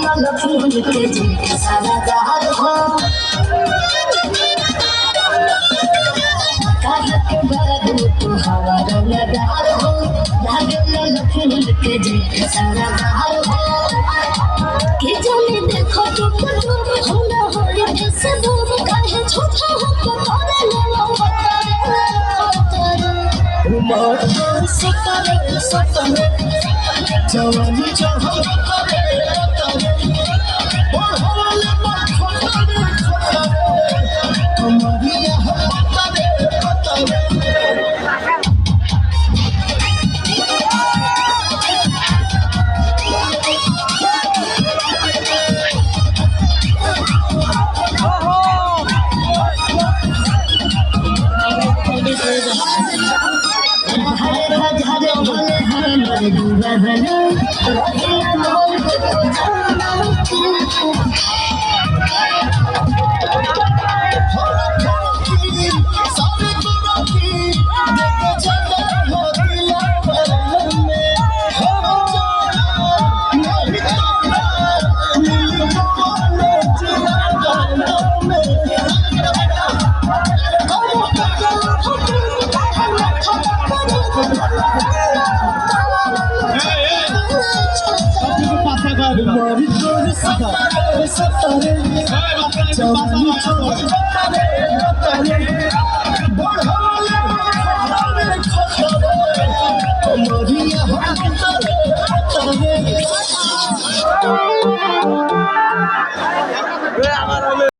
लखनऊ के जिनका सारा जहाज हो काहे के बरदू तू हवा रंगदार हो लागल लखनऊ के जिनका सारा जहाज हो के जाने देखो तो होला होई ऐसे दूर काहे छोटा हो तो करे ले लो उमर सतरे सतरे जवानी चाहो करे करे बढ़ले खतरे कमरिया हो करे करे जवानी